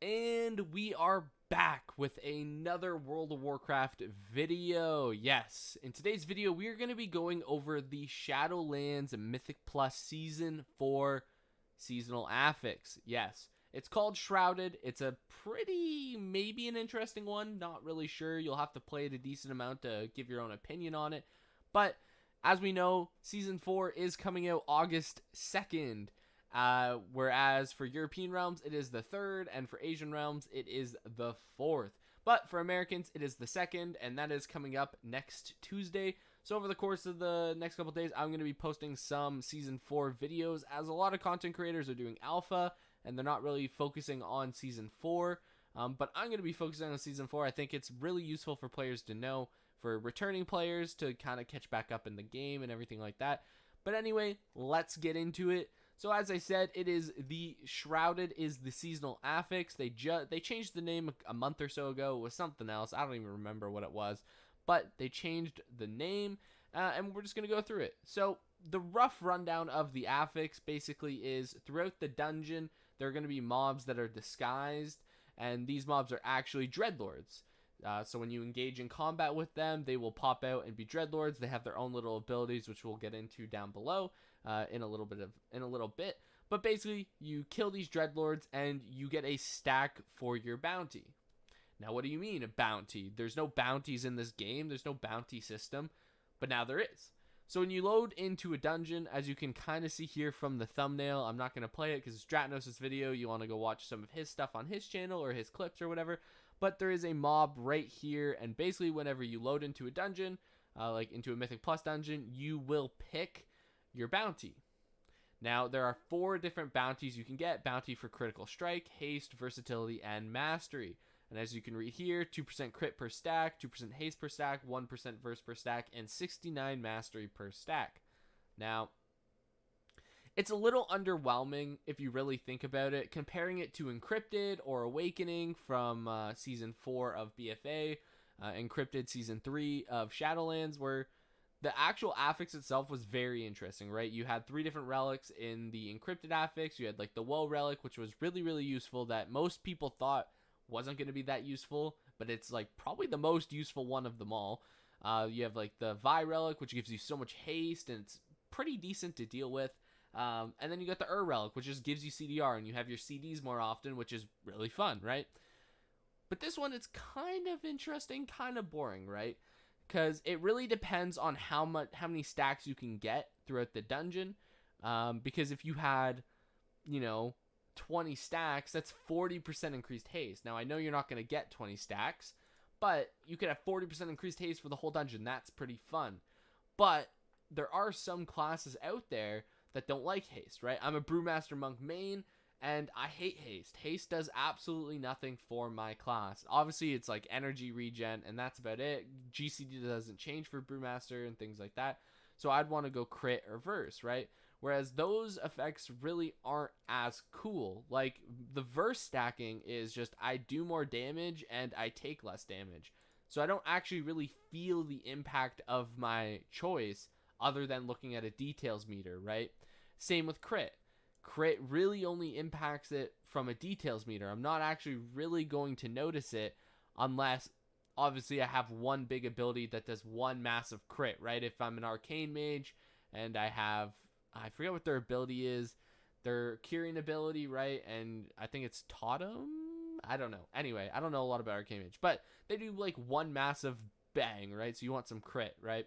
And we are back with another World of Warcraft video. Yes, in today's video we are going to be going over the Shadowlands Mythic Plus Season 4 seasonal affix. Yes, it's called Shrouded. It's a pretty, maybe an interesting one, not really sure. You'll have to play it a decent amount to give your own opinion on it. But as we know, Season 4 is coming out August 2nd. Whereas for European realms, it is the 3rd, and for Asian realms, it is the 4th. But for Americans, it is the 2nd, and that is coming up next Tuesday. So over the course of the next couple days, I'm going to be posting some Season 4 videos, as a lot of content creators are doing alpha, and they're not really focusing on Season 4. But I'm going to be focusing on Season 4. I think it's really useful for players to know, for returning players to kind of catch back up in the game and everything like that. But anyway, let's get into it. So as I said, it is the Shrouded is the seasonal affix. They changed the name a month or so ago. It was something else. I don't even remember what it was. But they changed the name, and we're just going to go through it. So the rough rundown of the affix basically is throughout the dungeon, there are going to be mobs that are disguised, and these mobs are actually dreadlords. So when you engage in combat with them, they will pop out and be dreadlords. They have their own little abilities, which we'll get into down below in a little bit. But basically, you kill these dreadlords and you get a stack for your bounty. Now, what do you mean a bounty? There's no bounties in this game. There's no bounty system, but now there is. So when you load into a dungeon, as you can kind of see here from the thumbnail, I'm not going to play it because it's Dratnos' video. You want to go watch some of his stuff on his channel or his clips or whatever. But there is a mob right here, and basically whenever you load into a dungeon, like into a Mythic Plus dungeon, you will pick your bounty. Now, there are 4 different bounties you can get. Bounty for critical strike, haste, versatility, and mastery. And as you can read here, 2% crit per stack, 2% haste per stack, 1% verse per stack, and 69 mastery per stack. Now, it's a little underwhelming if you really think about it, comparing it to Encrypted or Awakening from Season 4 of BFA, Encrypted Season 3 of Shadowlands, where the actual affix itself was very interesting, right? You had 3 different relics in the Encrypted affix. You had like the Woe relic, which was really, really useful, that most people thought wasn't going to be that useful, but it's like probably the most useful one of them all. You have like the Vi relic, which gives you so much haste, and it's pretty decent to deal with. And then you got the relic, which just gives you CDR, and you have your CDs more often, which is really fun, right? But this one, it's kind of interesting, kind of boring, right? Because it really depends on how many stacks you can get throughout the dungeon. Because if you had, 20 stacks, that's 40% increased haste. Now, I know you're not going to get 20 stacks, but you could have 40% increased haste for the whole dungeon. That's pretty fun. But there are some classes out there that don't like haste, right? I'm a Brewmaster Monk main, and I hate haste. Haste does absolutely nothing for my class. Obviously, it's like energy regen, and that's about it. GCD doesn't change for Brewmaster and things like that. So I'd want to go crit or verse, right? Whereas those effects really aren't as cool. Like, the verse stacking is just I do more damage and I take less damage. So I don't actually really feel the impact of my choice other than looking at a details meter, right? Same with crit. Crit really only impacts it from a details meter. I'm not actually really going to notice it unless, obviously, I have one big ability that does one massive crit, right? If I'm an arcane mage and I forget what their ability is, their curing ability, right? And I think it's Totem? I don't know. Anyway, I don't know a lot about arcane mage, but they do like one massive bang, right? So you want some crit, right?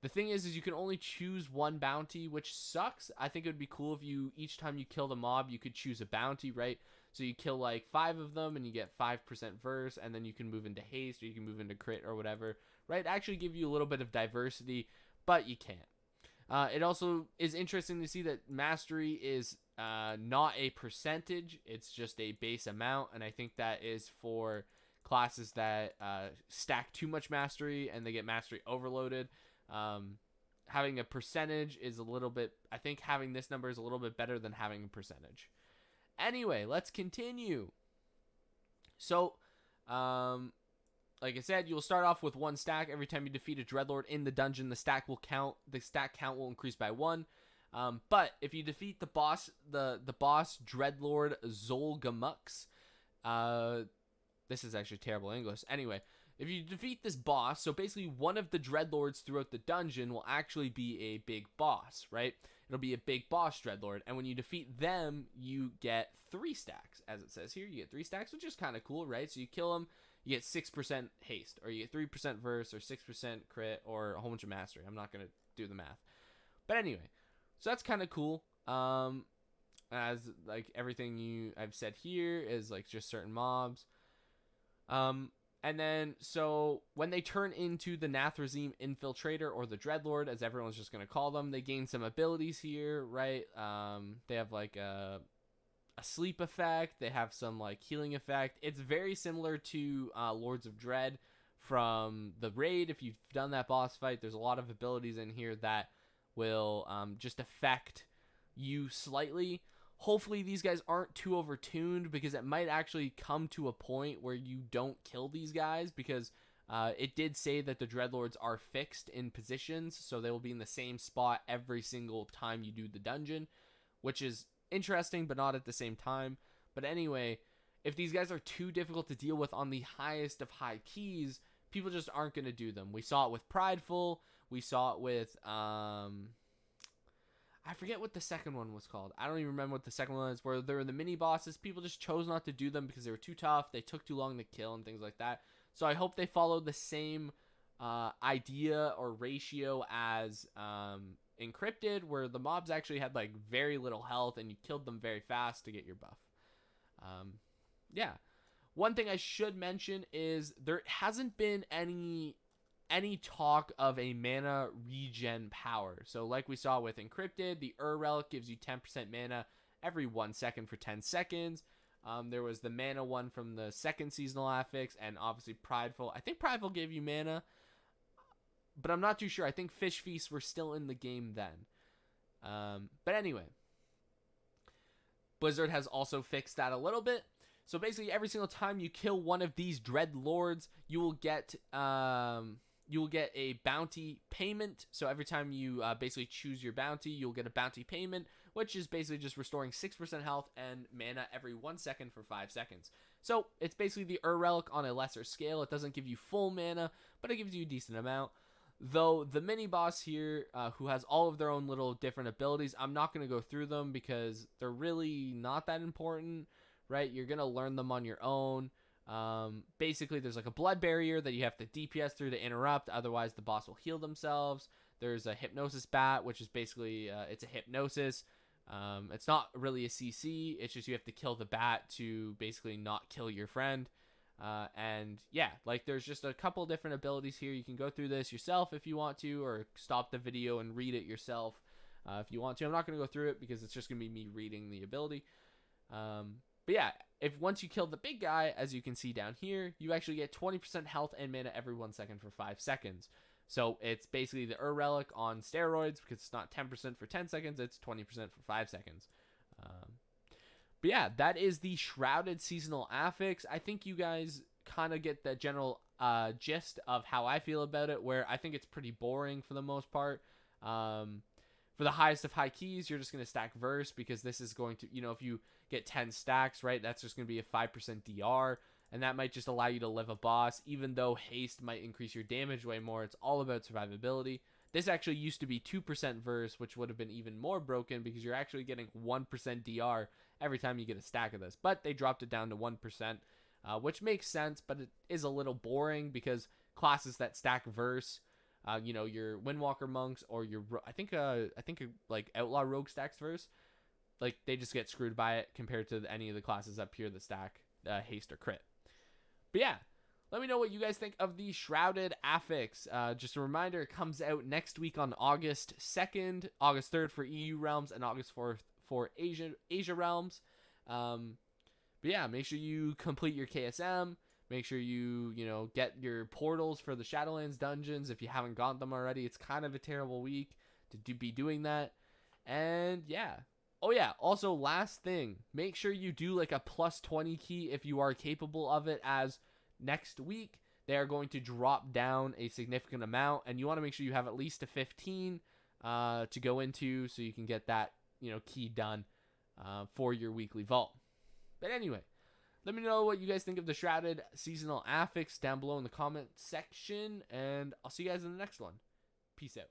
The thing is you can only choose one bounty, which sucks. I think it would be cool if each time you kill the mob, you could choose a bounty, right? So you kill like 5 of them and you get 5% verse, and then you can move into haste or you can move into crit or whatever, right? Actually give you a little bit of diversity, but you can't. It also is interesting to see that mastery is not a percentage. It's just a base amount, and I think that is for classes that stack too much mastery and they get mastery overloaded. Having a percentage is a little bit, I think having this number is a little bit better than having a percentage. Anyway, let's continue. So, like I said, you'll start off with 1 stack. Every time you defeat a dreadlord in the dungeon, the stack count will increase by 1. But if you defeat the boss dreadlord Zul'gamux, This is actually terrible English. Anyway, if you defeat this boss, so basically one of the dreadlords throughout the dungeon will actually be a big boss, right? It'll be a big boss dreadlord, and when you defeat them, you get 3 stacks, as it says here. You get 3 stacks, which is kind of cool, right? So you kill them, you get 6% haste, or you get 3% verse, or 6% crit, or a whole bunch of mastery. I'm not gonna do the math, but anyway, so that's kind of cool. As like everything I've said here is like just certain mobs. And then, so when they turn into the Nathrazim Infiltrator, or the Dreadlord, as everyone's just going to call them, they gain some abilities here, right? They have like a sleep effect. They have some like healing effect. It's very similar to Lords of Dread from the raid. If you've done that boss fight, there's a lot of abilities in here that will just affect you slightly. Hopefully these guys aren't too overtuned, because it might actually come to a point where you don't kill these guys, because it did say that the Dreadlords are fixed in positions, so they will be in the same spot every single time you do the dungeon, which is interesting, but not at the same time. But anyway, if these guys are too difficult to deal with on the highest of high keys, people just aren't going to do them. We saw it with Prideful. We saw it with... I forget what the second one was called. I don't even remember what the second one was, where there were the mini bosses. People just chose not to do them because they were too tough. They took too long to kill and things like that. So I hope they follow the same idea or ratio as Encrypted, where the mobs actually had like very little health and you killed them very fast to get your buff. Yeah. One thing I should mention is there hasn't been any talk of a mana regen power. So like we saw with Encrypted, the Relic gives you 10% mana every 1 second for 10 seconds. There was the mana one from the second seasonal affix, and obviously Prideful. I think Prideful gave you mana, but I'm not too sure. I think Fish Feasts were still in the game then. But anyway, Blizzard has also fixed that a little bit. So basically every single time you kill one of these Dreadlords, you will get a bounty payment. So every time you basically choose your bounty, you'll get a bounty payment, which is basically just restoring 6% health and mana every 1 second for 5 seconds. So it's basically the Relic on a lesser scale. It doesn't give you full mana, but it gives you a decent amount. Though the mini boss here, who has all of their own little different abilities, I'm not going to go through them because they're really not that important, right? You're going to learn them on your own. Basically there's like a blood barrier that you have to DPS through to interrupt, otherwise the boss will heal themselves. There's a hypnosis bat, which is basically it's a hypnosis. It's not really a CC, it's just you have to kill the bat to basically not kill your friend. And yeah, like there's just a couple different abilities here. You can go through this yourself if you want to, or stop the video and read it yourself if you want to. I'm not going to go through it because it's just going to be me reading the ability. But yeah, if once you kill the big guy, as you can see down here, you actually get 20% health and mana every 1 second for 5 seconds. So it's basically the Relic on steroids, because it's not 10% for 10 seconds, it's 20% for 5 seconds. But yeah, that is the Shrouded seasonal affix. I think you guys kind of get the general gist of how I feel about it, where I think it's pretty boring for the most part. For the highest of high keys, you're just going to stack verse, because this is going to, if you get 10 stacks, right, that's just going to be a 5% DR, and that might just allow you to live a boss. Even though haste might increase your damage way more, it's all about survivability. This actually used to be 2% verse, which would have been even more broken, because you're actually getting 1% DR every time you get a stack of this. But they dropped it down to 1%, which makes sense, but it is a little boring, because classes that stack verse, your Windwalker monks, or your I think like Outlaw Rogue stacks verse, like they just get screwed by it compared to any of the classes up here that stack haste or crit. But yeah, let me know what you guys think of the Shrouded affix. Just a reminder, it comes out next week on August 2nd, August 3rd for EU realms, and August 4th for Asia realms. But yeah, make sure you complete your KSM. Make sure you get your portals for the Shadowlands dungeons if you haven't got them already. It's kind of a terrible week to be doing that. And yeah. Oh yeah, also last thing, make sure you do like a plus 20 key if you are capable of it, as next week they are going to drop down a significant amount, and you want to make sure you have at least a 15 to go into, so you can get that key done for your weekly vault. But anyway, Let me know what you guys think of the Shrouded seasonal affix down below in the comment section, and I'll see you guys in the next one. Peace out.